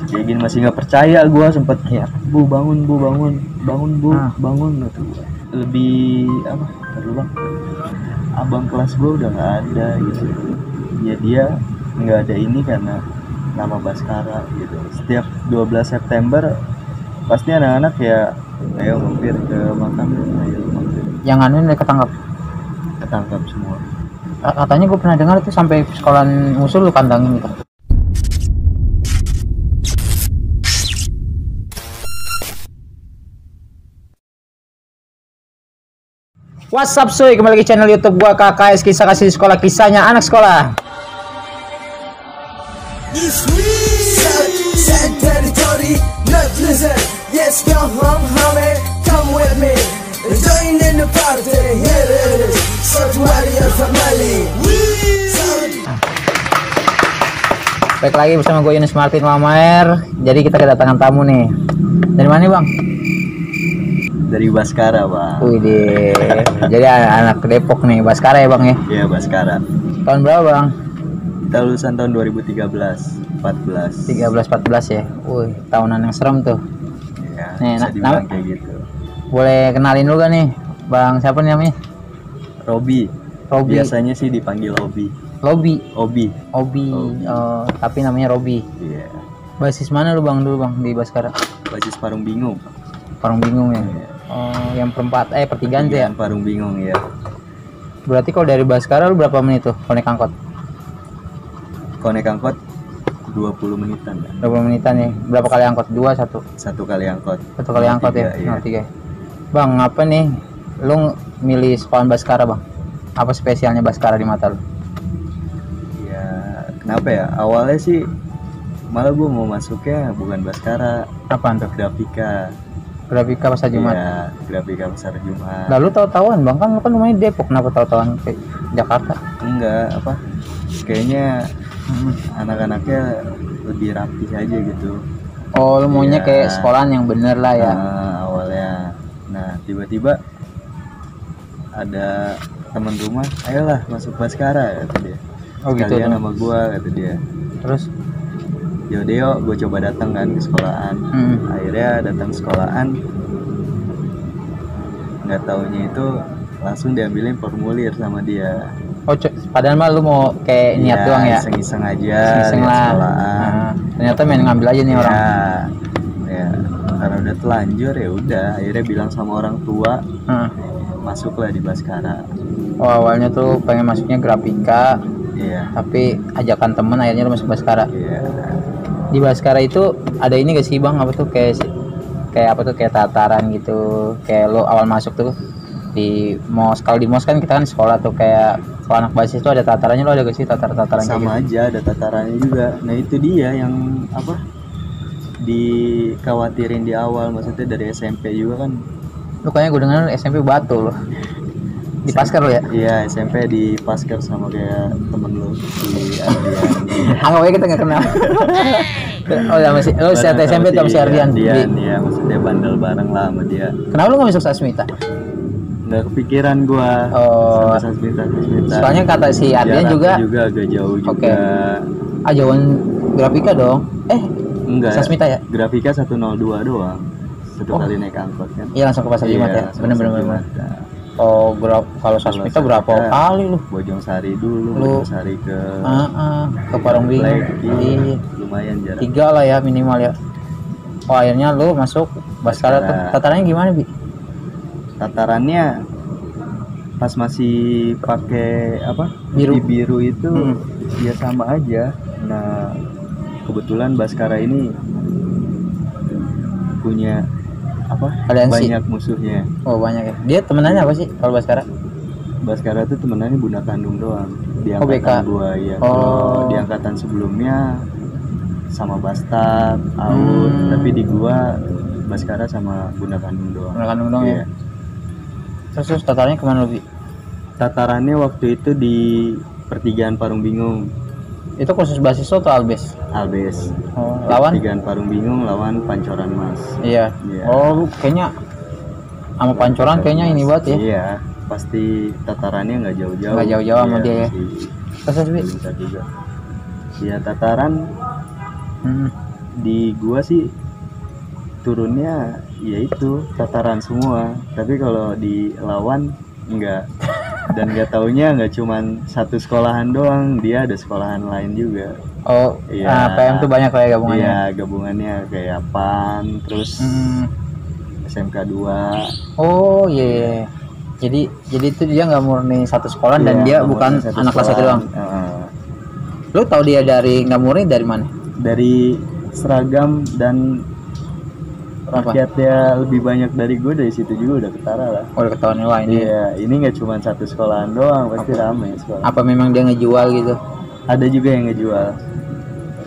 kayak gini masih nggak percaya gue sempet ya, bu bangun bangun gitu. Lebih apa terus bang, abang kelas gue udah nggak ada gitu ya, dia nggak ada ini karena nama Baskara gitu. Setiap 12 September pasti anak-anak ya ayo mampir ke makam, ayo mampir. Yang anu ini ketangkap Semua. Katanya gue pernah dengar itu sampai sekolahan musuh lu kandangin gitu. What's up cuy, kembali lagi channel YouTube gua KKS Kisah Kasih di Sekolah, kisahnya anak sekolah. Baik lagi bersama gue Yunus Martin Mamaer. Jadi kita kedatangan tamu nih. Dari mana bang? Dari Baskara bang. Wih deh. Jadi anak Depok nih, Baskara ya bang ya? Iya Baskara. Tahun berapa bang? Kita lulusan tahun 2013, 14. 13-14 ya. Wih, tahunan yang serem tuh. Ya, Nih, bisa dibilang kayak gitu. Boleh kenalin dulu gak nih, bang? Siapa nih namanya? Robi. Robi. Biasanya sih dipanggil Obi. Obi. Tapi namanya Robi. Iya. Basis mana lu bang dulu bang di Baskara? Basis Parung Bingung. Parung Bingung ya. Iya. Oh, yang pertigaan tuh ya. Parung Bingung ya. Berarti kalau dari Baskara lu berapa menit tuh konek angkot? Konek angkot 20 menitan. 20 menitan ya. Berapa kali angkot? 2, 1. Satu kali angkot. Satu kali angkot ya. Iya. 3. Bang, apa nih lu milih sekolah Baskara bang? Apa spesialnya Baskara di mata lu? Ya, kenapa ya? Awalnya sih malah gue mau masuknya bukan Baskara. Apaan tuh? Grafika Pasar Jumat. Iya, Grafika Pasar Jumat. Lalu tahu-tahuan bang, kan lu kan rumahnya Depok, kenapa tahu-tahuan ke Jakarta? Enggak, apa? Kayaknya anak-anaknya lebih rapi aja gitu. Oh, lu maunya Iya. kayak sekolahan yang bener lah ya. Awalnya. Nah, tiba-tiba ada teman rumah, ayolah masuk Baskara kata dia. Oh gitu. Sekalian sama gua kata dia. Terus Yaudah gue coba datang kan ke sekolahan. Akhirnya datang sekolahan, nggak taunya itu langsung diambilin formulir sama dia. oh padahal mah lu mau kayak niat doang ya, iseng-iseng aja, iseng lihat lah. sekolahan. Ternyata main ngambil aja nih orang. Ya karena udah telanjur ya udah akhirnya bilang sama orang tua, masuklah di Baskara. Oh, awalnya tuh pengen masuknya grafika, Iya. tapi ajakan temen akhirnya lu masuk Baskara. Iya. Di Baskara itu ada ini gak sih bang, apa tuh kayak apa tuh kayak tataran gitu, kayak lo awal masuk tuh di MOS. Kalau di MOS kan kita kan sekolah tuh kayak kalau anak basis tuh ada tatarannya, lo ada gak sih tataran Sama gitu? aja ada tatarannya juga. Nah itu dia yang apa dikhawatirin di awal, maksudnya dari SMP juga kan. Lu kayaknya gue dengar SMP Batu lo di Pasker lo ya? Iya SMP di Pasker sama kayak temen lu si Ardian. Anggap aja kita nggak kenal. Oh ya masih, lo saat SMP tuh masih Ardian. Iya maksudnya bandel bareng lah sama dia. Kenapa lu nggak masuk Sasmita? Nggak kepikiran gua. Oh. Sama Sasmita. Soalnya kata si Ardian juga agak jauh juga. Oke. Jauhan grafika dong. Enggak. Sasmita ya? Grafika 102 doang. Satu kali naik angkot kan. Iya langsung ke Pasar Jumat ya. Bener. Oh, kalau Sasmita berapa kali lu? Bojong Sari dulu, Bojong Sari ke Parung Bingung. Iya. Lumayan jarak. 3 lah ya minimal ya. Oh, akhirnya lu masuk Baskara tuh. Tatarannya gimana, Bi? Tatarannya pas masih pakai apa? Biru itu ya sama aja. Nah, kebetulan Baskara ini punya apa? Aliansi. Banyak musuhnya. Oh, banyak ya. Dia temenannya apa sih kalau Baskara? Baskara tuh temenannya bunda kandung doang. Di angkatan BK. gua ya. Oh. Di angkatan sebelumnya sama Bastard, Aud, tapi di gua Baskara sama bunda kandung doang. Bunda kandung doang ya. Terus tatarannya kemana lebih? Tatarannya waktu itu di pertigaan Parung Bingung. Itu khusus basis atau Albes? Albes. Oh, lawan? Pertigaan Parung Bingung lawan Pancoran Mas. Iya. Oh, lu kayaknya sama Pancoran kayaknya ini banget ya. Iya, pasti tatarannya nggak jauh-jauh. Nggak jauh-jauh sama dia ya. Terus juga. Iya tataran di gua sih turunnya yaitu tataran semua, tapi kalau di lawan enggak. Dan nggak taunya nggak cuman satu sekolahan doang, dia ada sekolahan lain juga. Oh Iya. PM tuh banyak kayak gabungannya. Iya, gabungannya kayak PAN, terus SMK 2. Oh iya. Jadi itu dia nggak murni satu sekolah dan dia bukan anak kelas 1 doang. Lu tahu dia dari nggak murni dari mana? Dari seragam dan rakyatnya lebih banyak dari gue, dari situ juga udah ketara lah. Udah ketahuan wah ini. Iya, ini nggak cuma satu sekolahan doang, pasti rame sekolah. Apa memang dia ngejual gitu? Ada juga yang ngejual.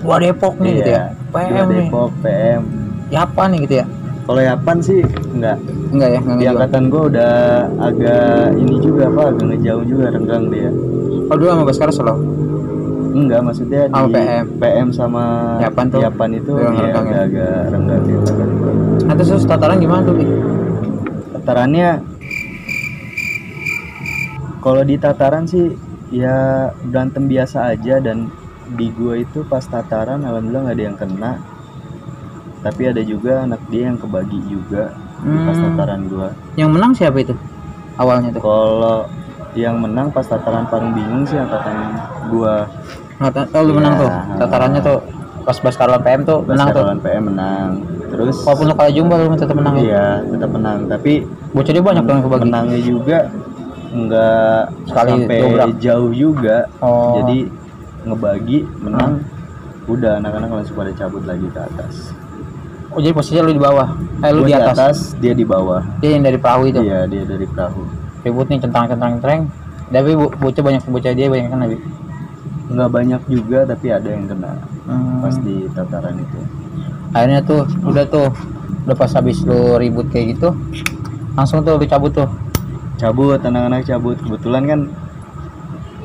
Gua Depok nih gitu ya. PM Depok, PM. Yapan nih gitu ya. Kalau Yapan sih enggak ya, di angkatan gue udah agak ini juga apa, agak ngejauh juga, renggang dia. Oh dulu sama Baskara solo? Enggak, maksudnya oh, di PM sama Yapan tuh Yapan itu ya, agak renggang dia. Nah terus tataran gimana tuh? Tatarannya kalau di tataran sih ya berantem biasa aja, dan di gua itu pas tataran alhamdulillah nggak ada yang kena, tapi ada juga anak dia yang kebagi juga pas tataran gua. Yang menang siapa itu awalnya tuh? Kalau yang menang pas tataran paling bingung sih angkatan gua. Oh lu menang tuh tatarannya tuh pas Baskara PM tuh menang tuh. Baskara PM menang. Terus walaupun lu kalah jumlah lu tetap menang ya? Iya tetap menang, tapi bocah dia banyak dong kebagi. Menangnya juga nggak sekali sampai dobrak. Jauh juga. Jadi ngebagi menang, udah anak-anak langsung pada cabut lagi ke atas. Oh jadi posisinya lu di bawah, lu di atas, dia di bawah. Dia yang dari perahu itu? Iya dia dari perahu. Ribut nih centang-centang tapi bocah dia banyak kan Nabi? Nggak banyak juga, tapi ada yang kena pas di tataran itu. Akhirnya tuh udah pas habis lu ribut kayak gitu langsung tuh lu cabut, anak-anak cabut. Kebetulan kan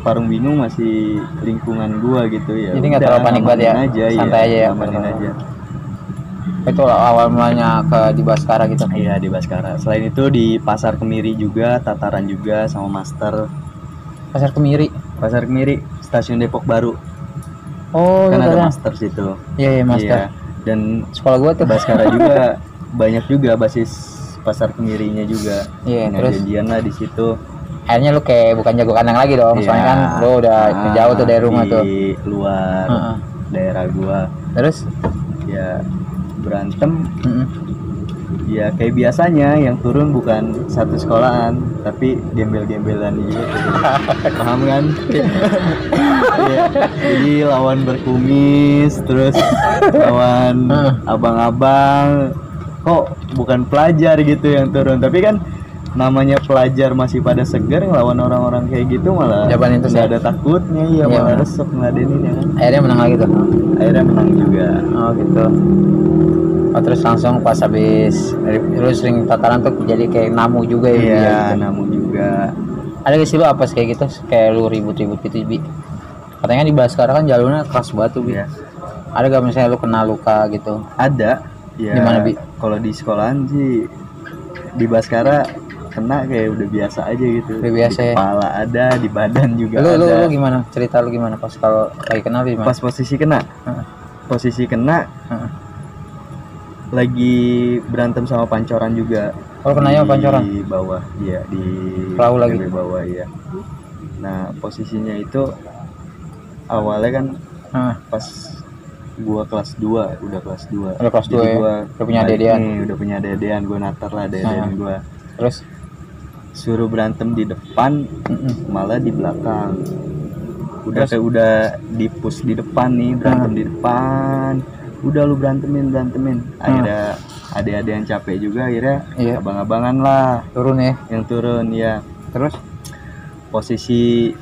Parung Bingung masih lingkungan gua gitu ya. Jadi nggak terlalu panik banget ya, santai aja ya. Amanin aja. Itu awal mulanya di Baskara gitu. Iya di Baskara. Selain itu di Pasar Kemiri juga, tataran juga sama Master. Pasar Kemiri, stasiun Depok Baru. Oh kan iya, ada Master situ. Iya Master. Iya. Dan sekolah gua tuh Baskara juga banyak juga basis Pasar Kemirinya juga. Iya, terus janjian lah di situ. Akhirnya lu kayak bukan jago kandang lagi dong, soalnya kan lu udah jauh tuh dari rumah tuh. Di luar daerah gua. Terus ya berantem. Ya kayak biasanya yang turun bukan satu sekolahan, tapi gembel-gembelan juga. Paham kan? Ya, jadi lawan berkumis, terus lawan abang-abang. Kok bukan pelajar gitu yang turun, tapi kan namanya pelajar masih pada segar, ngelawan orang-orang kayak gitu malah nggak ada takutnya, ya malah resep ngeladenin ya kan. Akhirnya menang lagi tuh. Akhirnya menang juga. Oh gitu. Oh, terus langsung pas habis lu sering tataran tuh jadi kayak namu juga ya? Iya gitu. Namu juga. Ada gak sih lu apa kayak gitu, kayak lu ribut-ribut gitu Bi? Katanya di Baskara kan jalurnya keras batu Bi. Iya. Ada gak misalnya lu kena luka gitu? Ada. Ya, gimana Bi? Kalau di sekolahan sih di Baskara kena kayak udah biasa aja gitu. Udah biasa di kepala ya? Ada, di badan juga ada. Lu gimana? Cerita lu gimana pas kalau lagi kena gimana? Pas posisi kena. Posisi kena. Lagi berantem sama pancoran juga. Oh, kenanya pancoran? Di bawah, iya di perahu lagi. Di bawah, iya. Nah, posisinya itu awalnya kan pas gua kelas 2, udah kelas 2. Udah kelas 2 ya? Gua udah punya dedean. Udah punya dedean, gua natar lah dedean gua. Terus suruh berantem di depan, malah di belakang. Udah di push di depan nih, berantem di depan. Udah lu berantemin. Akhirnya ada yang capek juga, akhirnya abang-abangan lah. Turun ya? Yang turun ya. Terus posisi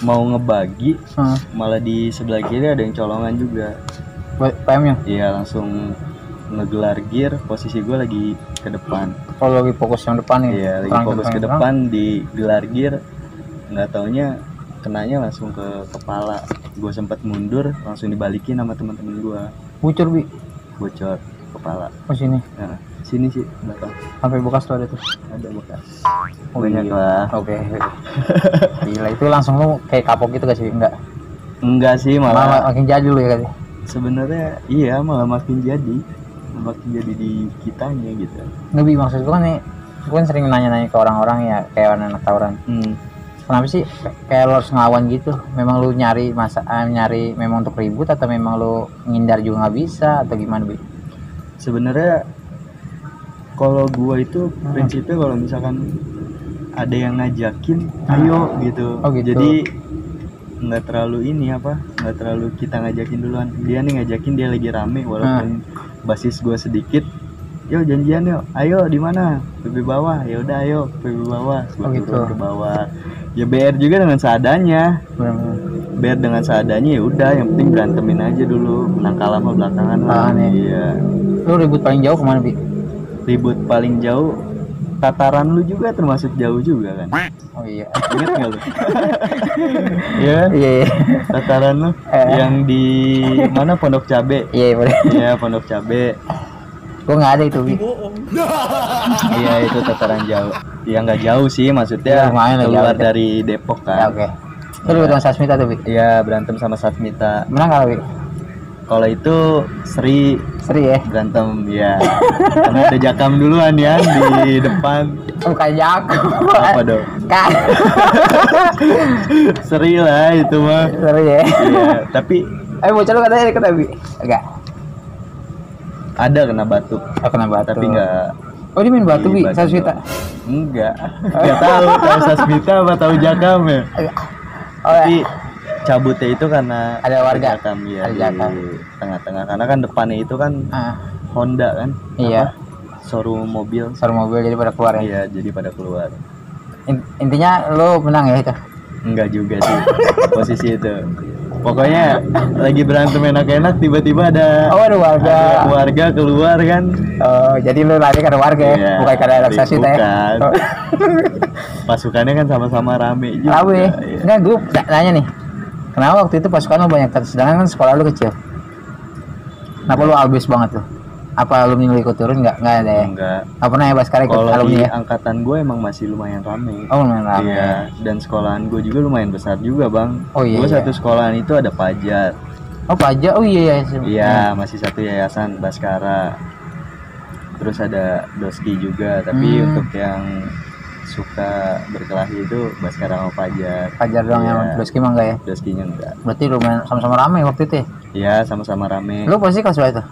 mau ngebagi, malah di sebelah kiri ada yang colongan juga. PM-nya? Iya, langsung ngegelar gear, posisi gue lagi ke depan. Kalau lagi fokus yang depan nih? Iya, lagi fokus ke depan di gelar gear. Nggak taunya kenanya langsung ke kepala. Gue sempat mundur, langsung dibalikin sama teman-teman gue. Bocor Bi? Bocor kepala. Oh sini? Nah, sini sih belakang. Sampai bekas tuh ada tuh? Ada bekas. Oh, banyak lah. Oke. Gila, itu langsung lu kayak kapok gitu gak sih? Enggak sih, malah makin jadul ya kan? sebenarnya iya malah makin jadi di kitanya gitu. Nggak Bi, maksud gue nih, gue kan sering nanya-nanya ke orang-orang ya, kayak anak tawuran. Kenapa sih kayak lo harus ngelawan gitu? Memang lu nyari nyari memang untuk ribut atau memang lu ngindar juga nggak bisa atau gimana Bi? Sebenarnya kalau gua itu prinsipnya kalau misalkan ada yang ngajakin, ayo gitu. Oh gitu. Jadi nggak terlalu nggak terlalu kita ngajakin duluan. Dia nih ngajakin, dia lagi rame walaupun basis gua sedikit. Yo janjian yuk, ayo di mana? PB bawah. Ya udah ayo PB bawah. Gua turun ke bawah. Ya BR juga dengan seadanya. BR dengan seadanya, ya udah yang penting berantemin aja dulu. Menang kalah mah belakangan lah. Iya. Lu ribut paling jauh kemana Bi? Ribut paling jauh tataran lu juga termasuk jauh juga kan? Oh iya. Ingat nggak lu? Iya. Iya. Tataran lu yang di mana Pondok Cabe? Iya boleh. Iya Pondok Cabe. Gua nggak ada itu Bi. Iya itu tataran jauh. Ya nggak jauh sih, maksudnya keluar dari Depok kan. Ya, oke. Itu lu sama Sasmita tuh Bi? Iya berantem sama Sasmita. Menang nggak Bi? Kalau itu Sri ya berantem ya. Karena ada Jakam duluan ya di depan. Bukan Jakam. Apa dong? Kan. Sri lah itu mah. Sri ya. Iya, tapi bocah lu katanya kena Bi? Enggak. Ada kena batu. Oh, kena batu. Tapi enggak. Oh dia main batu Bi, Sasmita? Enggak. Enggak tahu Sasmita apa tahu Jakam ya. Tapi cabutnya itu karena ada warga Jakam ya di tengah-tengah, karena kan depannya itu kan Honda kan. Iya. Showroom mobil jadi pada keluar ya. Iya, jadi pada keluar. Intinya lo menang ya itu? Enggak juga sih posisi itu. Pokoknya lagi berantem enak-enak, tiba-tiba ada warga keluar kan. Oh, jadi lu lari karena warga ya? Bukan karena relaksasi teh. Bukan. Pasukannya kan sama-sama rame juga. Rame. Enggak, gue nanya nih. Kenapa waktu itu pasukan lu banyak, sedangkan kan sekolah lu kecil? Kenapa lu albis banget tuh? Apa alumni lu ikut turun? Enggak ada ya? Enggak. Apa pernah ya Baskara ikut alumni ya? Angkatan gue emang masih lumayan rame. Oh lumayan rame. Iya. Dan sekolahan gue juga lumayan besar juga bang. Oh iya. Gue satu sekolahan itu ada Pajar. Oh Pajar, oh iya. Iya, masih satu yayasan Baskara. Terus ada Doski juga, tapi untuk yang suka berkelahi itu Baskara sama Pajar. Pajar doang yang Doski mah enggak ya? Doskinya enggak. Berarti lumayan sama-sama rame waktu itu ya? Iya, sama-sama rame. Lu posisi kelas berapa itu?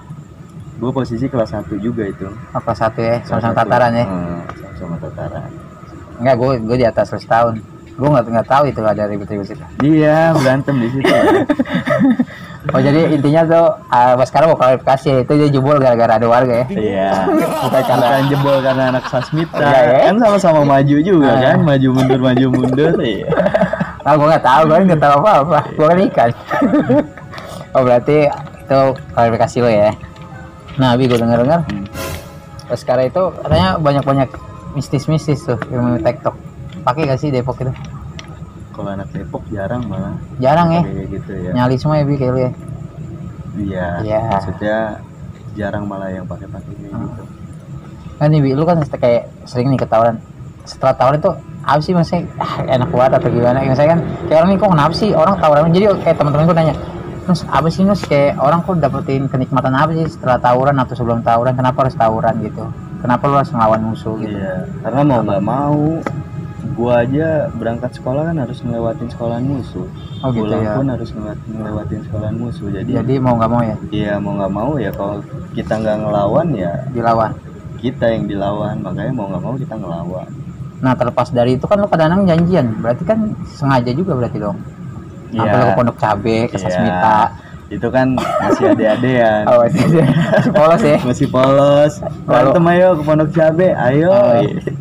Gue posisi kelas 1 juga itu. Oh, kelas 1 ya, sama-sama tataran ya? Sama tataran. Enggak, gue di atas 100 tahun. Gue nggak tahu itu ada ribut-ribut itu. Iya, berantem di situ. Oh jadi intinya tuh Baskara mau klarifikasi itu dia jebol gara-gara ada warga ya? Iya. Bukan jebol karena anak Sasmita. Kan sama-sama maju juga kan, maju mundur. Iya. Ah, gue nggak tahu apa-apa. Gue kan ikan. Oh berarti itu klarifikasi lo ya? Nah, Bi, gue dengar Baskara itu katanya banyak mistis-mistis tuh ilmu TikTok. Pakai gak sih Depok itu? Kalau anak Depok jarang malah. Jarang ya? Gitu ya. Nyali semua ya Bi kayak lu ya? Iya. Maksudnya jarang malah yang pakai gitu. Kan nih Bi, lu kan kayak sering nih ketahuan. Setelah tawuran itu apa sih maksudnya enak banget atau gimana? Misalnya kan kayak orang nih kok kenapa sih orang tawuran? Jadi kayak teman-teman gue nanya, Nus apa sih Nus kayak orang kok dapetin kenikmatan apa sih setelah tawuran atau sebelum tawuran? Kenapa harus tawuran gitu? Kenapa lu harus ngelawan musuh gitu? Iya, karena mau nggak mau gua aja berangkat sekolah kan harus ngelewatin sekolahan musuh. Oh gitu ya. Pun harus ngelewatin sekolahan musuh. Jadi mau nggak mau ya? Iya, mau nggak mau ya, kalau kita nggak ngelawan ya dilawan. Kita yang dilawan, makanya mau nggak mau kita ngelawan. Nah terlepas dari itu kan lu kadang-kadang janjian, berarti kan sengaja juga berarti dong. Sampai lu ke Pondok Cabe, ke Sasmita. Itu kan masih ade-adean. Oh, masih polos ya? Masih polos. Berantem ayo ke Pondok Cabe, ayo.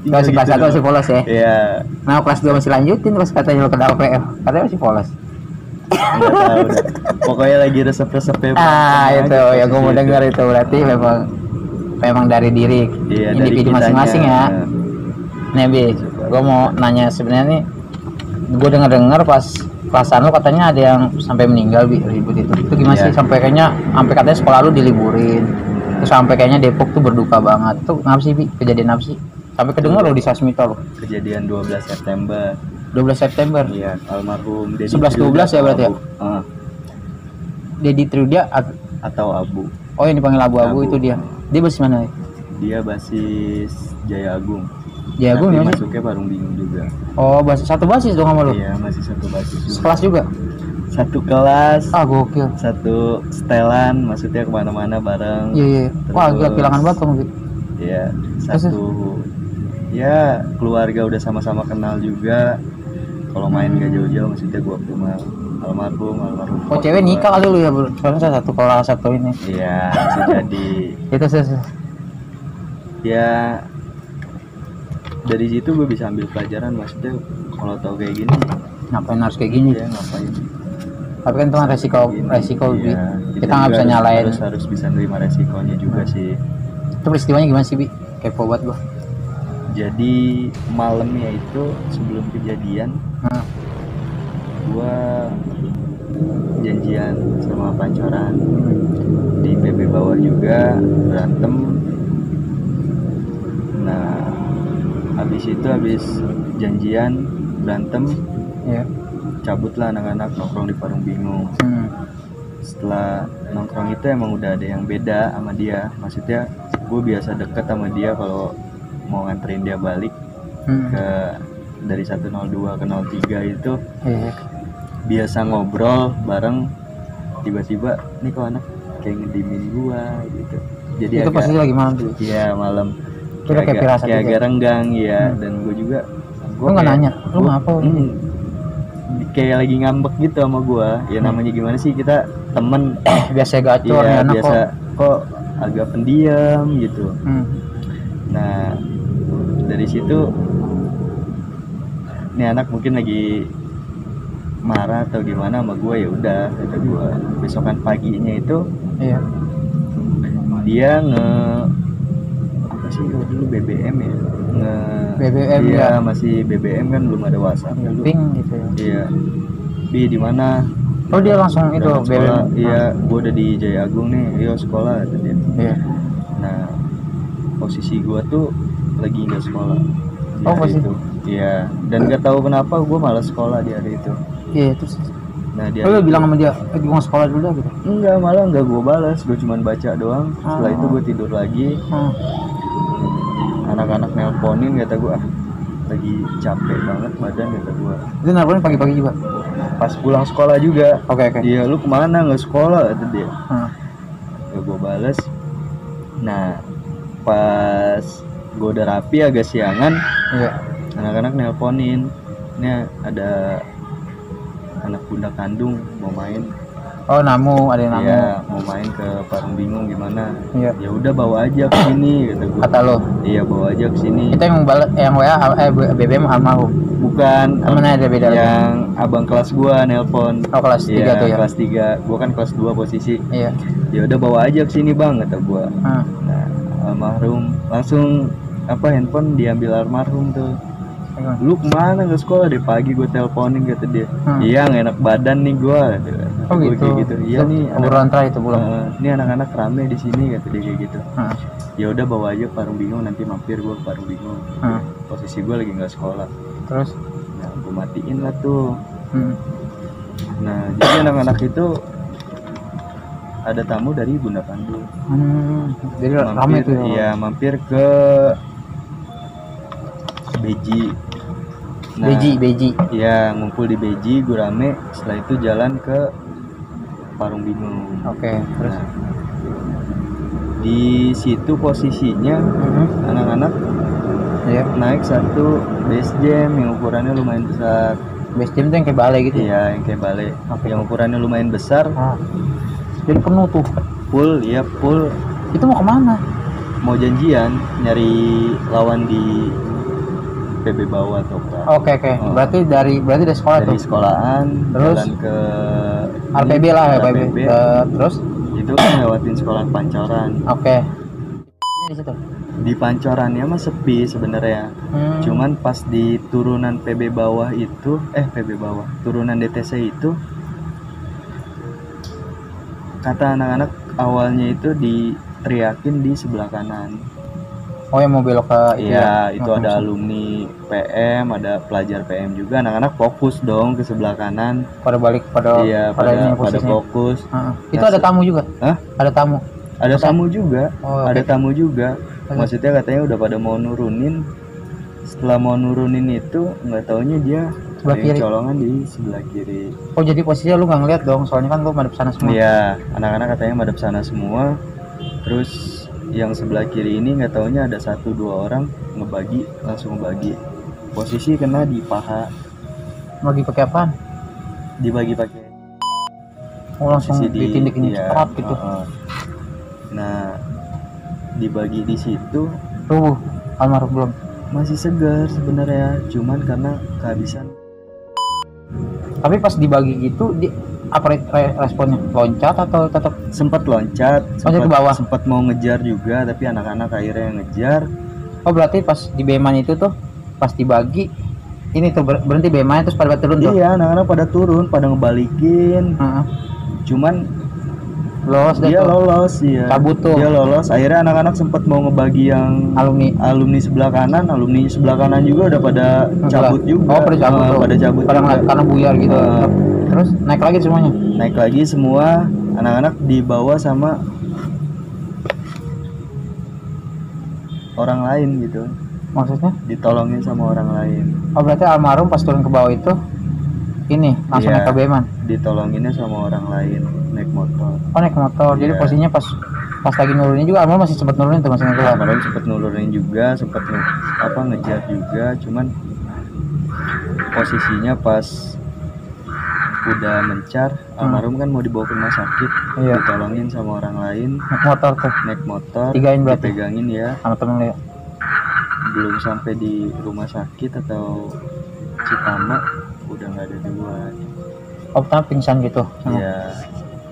Kalau si kelas 1 masih polos ya? Iya. Nah kelas 2 masih lanjutin, pas katanya lu ke DPL, katanya masih polos. Enggak tahu dah. Pokoknya lagi resep-resepnya. Itu yang gue mau dengar itu berarti memang dari diri individu masing-masing ya. Nih Bi, gue mau nanya sebenarnya nih, gue dengar pas kelasan lu katanya ada yang sampai meninggal Bi, ribut itu gimana sih? Sampai katanya sekolah lu diliburin, terus sampai kayaknya Depok tuh berduka banget. Tuh kenapa sih Bi, kejadian apa sih? Sampai kedengar lo di Sasmita lo. Kejadian 12 September. 12 September. Iya, almarhum Dedi 11-12 ya berarti ya? Dedi Trudia atau Abu. Oh, yang dipanggil abu-abu Abu. itu dia. Dia basis mana? Dia basis Jaya Agung. Jaya Agung Tapi ya? masuknya Parung Bingung juga. Oh, satu basis dong sama lu. Iya, masih satu basis juga. Sekelas juga. Satu kelas, Ah, gokil. satu setelan, maksudnya kemana-mana bareng. Iya. Wah, gila Terus- kehilangan banget kamu gitu. Iya, satu ya keluarga udah sama-sama kenal juga. Kalau main gak jauh-jauh, maksudnya gua ke rumah almarhum. Oh, cewek nikah kali lu ya, Bro? Soalnya saya satu kelas satu ini. Iya, bisa jadi. Itu sih. Ya dari situ gue bisa ambil pelajaran, maksudnya kalau tahu kayak gini Ngapain harus kayak gini? ya ngapain. Tapi kan itu kan resiko Bi. Iya, Kita nggak bisa juga nyalain. harus bisa nerima resikonya juga sih. Itu peristiwanya gimana sih, Bi? Kepo banget gua. Jadi malamnya itu sebelum kejadian Nah, gua janjian sama pancoran di PB bawah juga, berantem. Nah habis janjian berantem, iya. cabutlah anak-anak nongkrong di Parung Bingung. Setelah nongkrong itu emang udah ada yang beda sama dia, maksudnya gue biasa deket sama dia kalau mau nganterin dia balik ke dari 102 ke 03 itu Iya. biasa ngobrol bareng. Tiba-tiba nih kok anak kayak ngedimin gua gitu, jadi Itu posisi lagi malam tuh. iya malam Itu udah kayak firasat kayak juga. agak renggang ya. Dan gue juga Lu nggak nanya, lu ngapa? kayak lagi ngambek gitu sama gua ya. Namanya gimana sih, kita temen Biasa gacor ya, nih anak biasa kok agak pendiam gitu. Nah dari situ nih anak mungkin lagi marah atau gimana sama gue. Ya udah kata gue, besokan paginya itu Iya. dia apa sih dulu BBM ya, BBM iya, ya. masih BBM kan, belum ada WhatsApp dulu. Ping gitu ya. Iya, Bi di mana? Oh, dia langsung itu Berangkat sekolah. BBM. Iya, gue udah di Jaya Agung nih, ayo sekolah kata dia. Iya. Nah posisi gue tuh lagi nggak sekolah di Oh, hari posisi. itu. Iya, dan nggak tahu kenapa gue malas sekolah di hari itu. Iya, terus. Nah dia Lu bilang sama dia, gue mau sekolah dulu dah gitu. enggak, malah enggak gue balas, gue cuman baca doang. Setelah itu gue tidur lagi. Anak-anak nelponin, kata gue lagi capek banget badan, kata gue. Itu nelponin pagi-pagi juga. Pas pulang sekolah juga. Oke. Iya, lu kemana, nggak sekolah, kata dia. Hmm. Ya gue balas. Nah pas gue udah rapi agak siangan, Iya. anak-anak nelponin, ini ada anak bunda kandung mau main. Oh, namu, ada yang namu. Iya, mau main ke Parung Bingung gimana? Iya. Ya udah bawa aja ke sini, kata gue. Kata lo. Iya, bawa aja ke sini. Itu yang yang WA BBM almarhum. Bukan, Temennya ada beda lagi. yang abang kelas gua nelpon. Oh, kelas 3 Iya, tuh ya. kelas 3. Gua kan kelas 2 posisi. Iya. Ya udah bawa aja ke sini, Bang, kata gua. Hmm. Nah, almarhum langsung handphone diambil almarhum tuh. Lu kemana, nggak sekolah? Dari pagi gue teleponin, kata dia. Iya, nggak enak badan nih gue. Oh gitu. Iya nih, obrolan terakhir itu pulang. Ini anak-anak rame di sini, kata dia kayak gitu. Hmm. Ya udah bawa aja ke Parung Bingung, nanti mampir gue ke Parung Bingung. Posisi gue lagi nggak sekolah. Terus? Nah, gue matiin lah tuh. Hmm. Nah, jadi anak-anak itu ada tamu dari Bunda Kandung. Jadi rame tuh. Iya, mampir ke Beji. Nah, Beji. Iya, ngumpul di Beji, gue rame. Setelah itu jalan ke Parung Bingung. Oke, terus? Nah, di situ posisinya anak-anak naik satu base jam yang ukurannya lumayan besar. Base jam tuh yang kayak balai gitu? Iya, yang kayak balai. Yang ukurannya lumayan besar. Jadi penuh tuh. Full, iya full. Itu mau kemana? Mau janjian nyari lawan di PB bawah atau Oke. Berarti dari sekolah dari tuh. sekolahan Terus? jalan ke RPB lah, RPB. Terus? Itu kan lewatin sekolah Pancoran. Oke. Di situ. Di Pancorannya mah sepi sebenarnya. Cuman pas di turunan PB bawah itu, turunan DTC itu, kata anak-anak awalnya itu diteriakin di sebelah kanan. Oh yang mau belok ke itu ya itu Makam ada Satu. alumni PM, ada pelajar PM juga, anak-anak fokus dong ke sebelah kanan. Pada balik pada Iya, ini pada posisinya. fokus. Itu ada tamu juga? Hah? Ada tamu? Ada tamu juga. Oh, Ada oke. tamu juga. Oke. Maksudnya katanya udah pada mau nurunin. Setelah mau nurunin itu nggak taunya dia Sebelah ada yang kiri. colongan di sebelah kiri. Oh jadi posisinya lu nggak ngeliat dong, soalnya kan lu madep sana semua. Iya, anak-anak katanya madep sana semua. Terus yang sebelah kiri ini nggak taunya ada 1-2 orang langsung ngebagi. Posisi kena di paha, Lagi pakai apaan? dibagi pakai Oh langsung posisi ditindikin iya, cepat gitu. Nah, dibagi di situ Tuh, almarhum belum. masih segar sebenarnya, cuman karena kehabisan. Tapi pas dibagi gitu, apa responnya? Loncat atau tetap? Sempat loncat, Loncat ke bawah? sempat mau ngejar juga, tapi anak-anak akhirnya yang ngejar. Oh berarti pas di Beman itu tuh, pas dibagi, ini tuh berhenti Beman terus pada turun tuh? Iya, anak-anak pada turun, pada ngebalikin. Cuman Lolos deh dia tuh. lolos, iya. Cabut tuh. Dia lolos. Akhirnya anak-anak sempat mau ngebagi yang alumni sebelah kanan, alumni sebelah kanan juga udah pada cabut juga. Oh, pada cabut tuh. Pada cabut pada juga. karena buyar gitu. Terus naik lagi semuanya. Naik lagi semua, anak-anak dibawa sama orang lain gitu. Maksudnya? Ditolongin sama orang lain. Oh, berarti almarhum pas turun ke bawah itu ini langsung Iya, naik ke Beman. Ditolonginnya sama orang lain naik motor. Oh, naik motor. Jadi Iya. posisinya pas lagi nurunin juga almarhum masih sempat nurunin tuh, masih ngejar. Kemarin sempet nurunin juga, sempet ngejar juga, cuman posisinya pas udah mencar, almarhum kan mau dibawa ke rumah sakit, Iya. ditolongin sama orang lain, Naik motor tuh. naik motor, Tigain berarti? dipegangin ya, Sama temen lu ya. belum sampai di rumah sakit atau Citama udah nggak ada duluan. Oh, pertama pingsan gitu. Iya,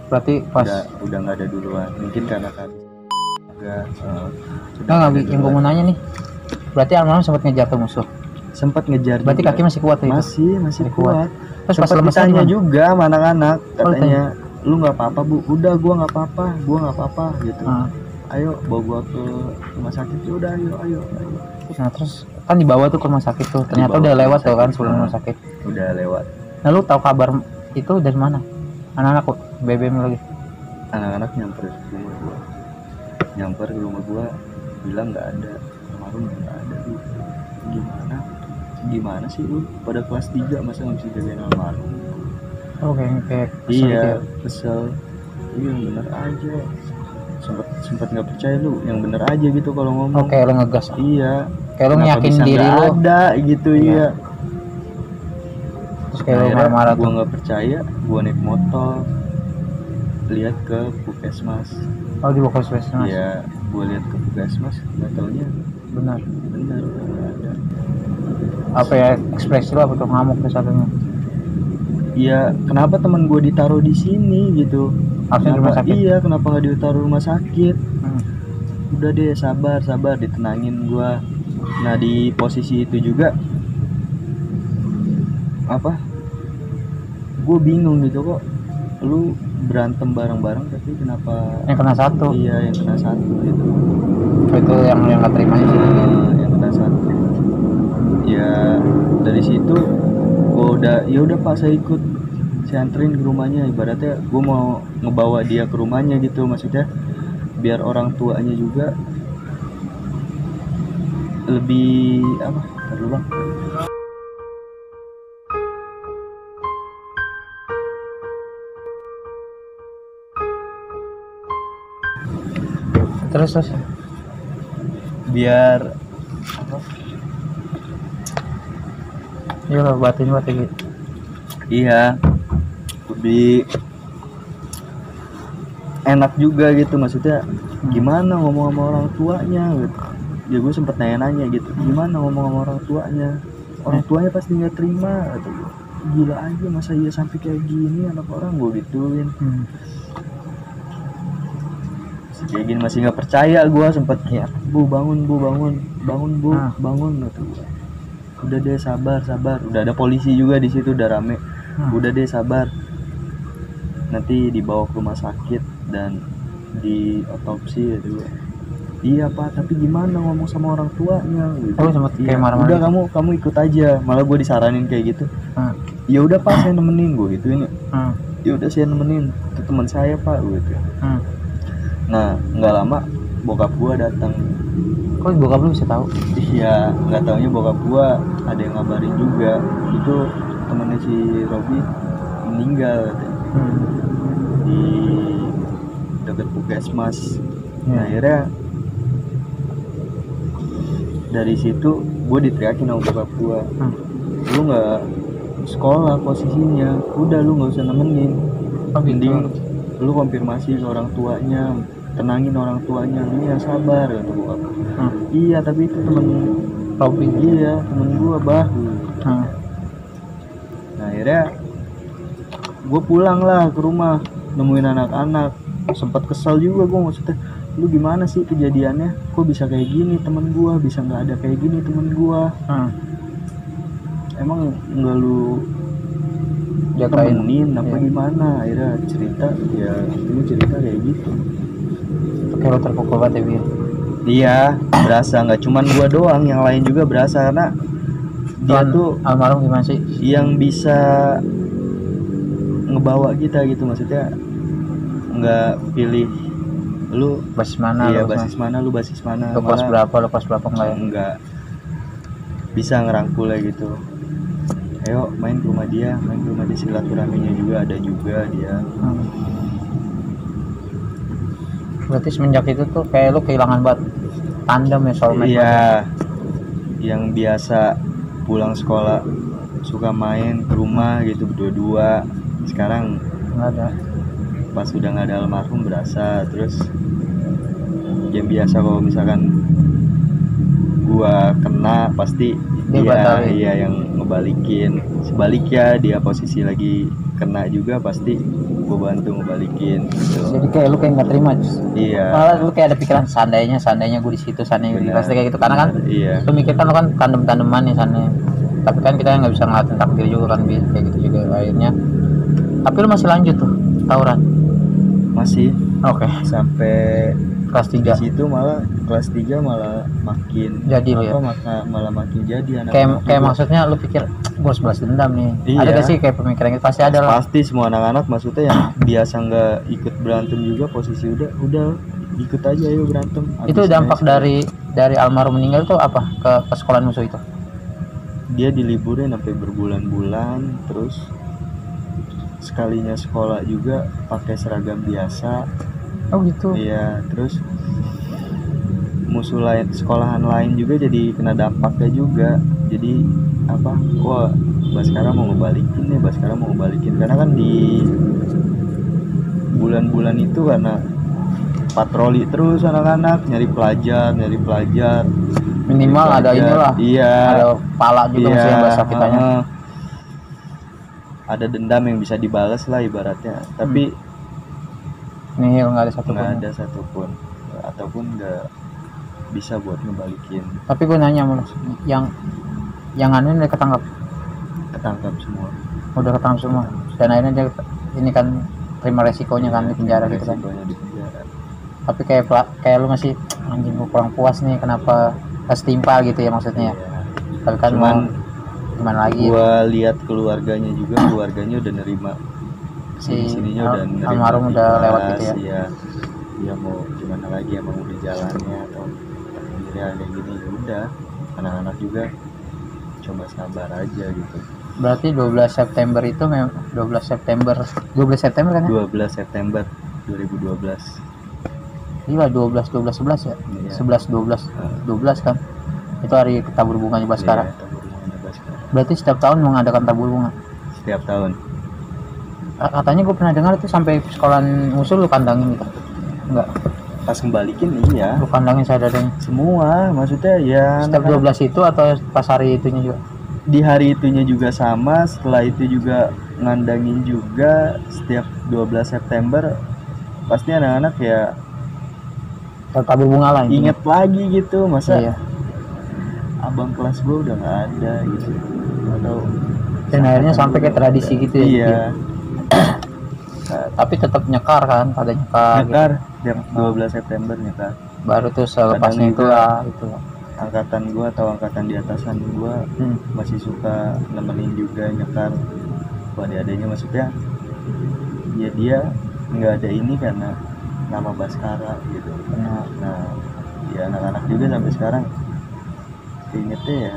Berarti pas udah nggak ada duluan, mungkin karena kan enggak yang gue mau nanya nih. Berarti almarhum sempat ngejar tuh musuh. sempat ngejar Berarti juga. kaki masih kuat tuh itu. masih kuat. Terus pas Sempat lemesnya ditanya gimana? juga sama anak-anak, Oh, katanya lu nggak apa-apa bu, udah gua nggak apa-apa gitu. Ayo bawa gua ke rumah sakit, ya udah ayo. Nah terus kan dibawa tuh ke rumah sakit tuh, ternyata Dibawa udah ke lewat rumah tuh kan sakit. sebelum rumah sakit. Udah lewat. Nah lu tahu kabar itu dari mana? Anak-anak kok BBM lagi. Anak-anak nyamper ke rumah gua bilang nggak ada, almarhum nggak ada. Lu gimana sih lu pada kelas 3 masa nggak bisa jagain almarhum? Oh kayak kesel Iya, gitu ya. kesel. Iya yang bener aja. Sempat nggak percaya lu, yang bener aja gitu kalau ngomong. Oh kayak lu ngegas. Iya. Kayak lu Kenapa nyakin bisa diri nggak lu. ada gitu, iya. Terus kayak lu Akhirnya marah-marah gua tuh. nggak percaya, gua naik motor lihat ke Puskesmas. Oh di bawah Puskesmas. Iya, gua lihat ke Puskesmas, nggak taunya Benar. benar nggak ada. Apa ya ekspresi lu apa tuh ngamuk tuh satunya? Iya, kenapa teman gua ditaruh di sini gitu? Harusnya di rumah Kenapa- sakit. Iya, kenapa nggak ditaruh rumah sakit? Hmm. Udah deh, sabar ditenangin gua. Nah di posisi itu juga apa? Gue bingung gitu kok. Lu berantem bareng-bareng tapi kenapa? Yang kena satu. Iya, yang kena satu gitu. Itu yang nggak terima sih. Yang kena satu. Ya dari situ gue udah Pak, saya ikut, saya anterin ke rumahnya. Ibaratnya gue mau ngebawa dia ke rumahnya gitu, maksudnya biar orang tuanya juga lebih apa? Ntar dulu bang. Terus Biar apa? iya lah batin gitu. Iya, lebih enak juga gitu, maksudnya gimana ngomong sama orang tuanya gitu. Ya gue sempet nanya gitu, gimana ngomong sama orang tuanya pasti nggak terima gitu. Gila aja, masa iya sampai kayak gini anak orang, gue gituin. Kayak gini masih nggak percaya, gue sempet ya, bu bangun gitu. Udah deh sabar, udah ada polisi juga di situ, udah rame. Udah deh sabar, nanti dibawa ke rumah sakit dan di otopsi gitu. iya pak, tapi gimana ngomong sama orang tuanya gitu. Oh sempat Iya, kayak marah-marah udah gitu. kamu ikut aja, malah gue disaranin kayak gitu. Hmm. Ya udah pak, saya nemenin gue gitu ini. Hmm. Ya udah saya nemenin, itu teman saya pak gitu. Hmm. Nah nggak lama bokap gue datang. Kok bokap lu bisa tahu? Iya, nggak taunya bokap gue ada yang ngabarin juga, itu temannya si Robi meninggal katanya. Di dekat puskesmas. Nah, akhirnya dari situ gue diteriakin sama bokap gue, lu nggak sekolah posisinya, udah lu nggak usah nemenin, mending lu konfirmasi ke orang tuanya, tenangin orang tuanya, lu yang sabar kata bokap. Iya tapi itu temen Robi, iya temen gue bahu. Nah akhirnya gue pulang lah ke rumah, nemuin anak-anak, sempat kesel juga gue, maksudnya lu gimana sih kejadiannya, kok bisa kayak gini temen gue, bisa nggak ada kayak gini temen gue. Emang nggak lu temenin apa gimana? Akhirnya cerita, ya ini cerita kayak gitu. Kayak lo terpukul banget ya. Iya berasa, nggak cuman gue doang, yang lain juga berasa, karena dia tuh almarhum gimana sih yang bisa ngebawa kita gitu, maksudnya nggak pilih lu basis mana, iya basis mana, lu basis mana, lu kelas berapa, lu kelas berapa, enggak ya? Enggak, bisa ngerangkulnya gitu, ayo main ke rumah dia, silaturahminya juga ada juga dia. Berarti semenjak itu tuh kayak lu kehilangan banget tandem ya, soulmate. Iya, yang biasa pulang sekolah suka main ke rumah gitu berdua-dua, sekarang nggak ada. Pas udah nggak ada almarhum berasa. Terus yang biasa kalau misalkan gua kena pasti dia yang ngebalikin, sebaliknya dia posisi lagi kena juga pasti gua bantu ngebalikin gitu. Jadi kayak lu kayak nggak terima. Iya, malah lu kayak ada pikiran seandainya gue di situ, seandainya di pasti kayak gitu, karena kan iya, lu mikir kan lu kan tandem-tandeman nih sana, tapi kan kita nggak bisa ngeliatin takdir juga kan, kayak gitu juga akhirnya. Tapi lu masih lanjut tuh tawuran? Masih. Oke. Sampai kelas 3. Di situ malah kelas 3 malah makin jadi apa, ya? Malah makin jadi anak-anak. Kayak maksudnya lu pikir gue harus balas dendam nih. Iya. Ada gak sih kayak pemikiran itu? Pasti ada lah. Pasti semua anak-anak, maksudnya yang biasa nggak ikut berantem juga posisi udah ikut aja yuk berantem. Itu dampak dari almarhum meninggal tuh apa ke sekolah musuh itu? Dia diliburin sampai berbulan-bulan, terus sekalinya sekolah juga pakai seragam biasa. Oh gitu. Iya, terus musuh lain, sekolahan lain juga jadi kena dampaknya juga. Jadi apa? Wah, Baskara mau ngebalikin karena kan di bulan-bulan itu karena patroli terus anak-anak nyari pelajar. Minimal ada inilah. Iya. Ada pala juga mesti yang bahasa kitanya. Ada dendam yang bisa dibalas lah ibaratnya, tapi nihil, nggak ada satupun ataupun nggak bisa buat ngebalikin. Tapi gue nanya malah yang anu udah ketangkap semua, udah ketangkap semua, dan akhirnya dia ini kan terima resikonya kan di penjara gitu kan. Tapi kayak lu masih anjing, gue kurang puas nih, kenapa setimpal gitu ya maksudnya. Tapi kan cuman gimana lagi, gua lihat keluarganya udah nerima sininya, udah nerima almarhum udah lewat gitu ya. Iya, dia mau gimana lagi, emang udah jalannya atau akhirnya kayak gini, ya udah anak-anak juga coba sabar aja gitu. Berarti 12 September itu 12 September kan ya? 12 September 2012. Iya 12 11 ya. Iya. 11 12 kan. Itu hari tabur bunganya Baskara. Iya, tabur bunganya Baskara. Berarti setiap tahun mengadakan tabur bunga. Setiap tahun. Katanya gue pernah dengar itu sampai sekolahan musuh lu kandangin gitu. Enggak. Pas kembalikin iya. Lu kandangin saudaranya. Semua, maksudnya ya setiap 12 itu atau pas hari itunya juga? Di hari itunya juga sama, setelah itu juga ngandangin juga. Setiap 12 September pasti anak-anak ya tabur bunga lah inget lagi gitu, masa iya. Abang kelas gue udah nggak ada gitu, atau dan akhirnya sampai ke tradisi gitu ya. Iya. Tapi tetap nyekar kan, pada nyekar gitu. Tiap 12 September nyekar. baru tuh selepasnya itu lah itu angkatan gua atau angkatan di atasan gua masih suka nemenin juga nyekar buat adanya, maksudnya ya dia nggak ada ini karena nama Baskara gitu. Nah ya anak-anak juga sampai sekarang ingetnya ya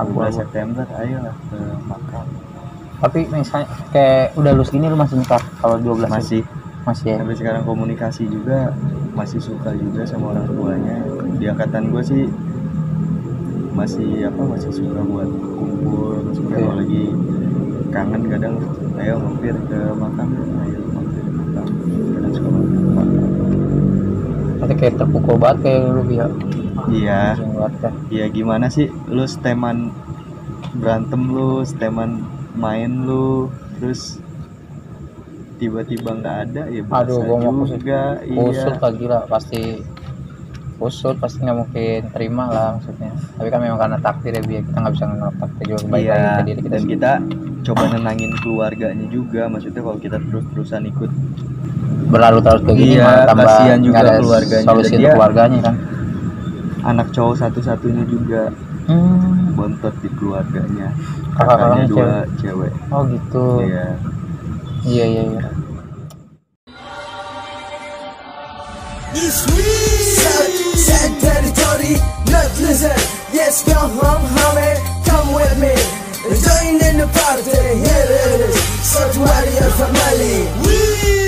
12 September ayolah ke makam. Tapi misalnya kayak udah lulus gini lu masih nikah kalau 12 masih ya? Sampai sekarang komunikasi juga, masih suka juga sama orang tuanya. Di angkatan gue sih masih suka buat kumpul, maksudnya kalau lagi kangen kadang ayo mampir ke makam, kadang suka mampir ke makam. Tapi kayak terpukul banget kayak lu ya. Iya gimana sih lu seteman berantem lu, seteman main lu, terus tiba-tiba nggak ada ya aduh gua mau juga kusut lah gila, pasti kusut, pasti nggak mungkin terima lah maksudnya. Tapi kan memang karena takdir ya, biar kita nggak bisa menolak takdir juga, baik lagi ke diri kita. Dan kita coba nenangin keluarganya juga, maksudnya kalau kita terus-terusan ikut berlarut-larut kayak gini malah tambah kasihan juga ada keluarganya. solusi untuk keluarganya kan. Anak cowok satu-satunya juga bontot di keluarganya. Kakaknya 2 cewek. Oh gitu. Iya. Sad territory, not listen. Yes, go home, homie, come with me. Join in the party, here it is. South Warrior family.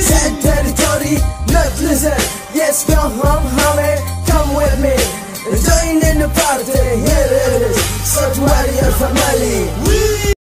Sad territory, not listen. Yes, go home, homie, come with me. Join in the party, here it is. South Warrior family.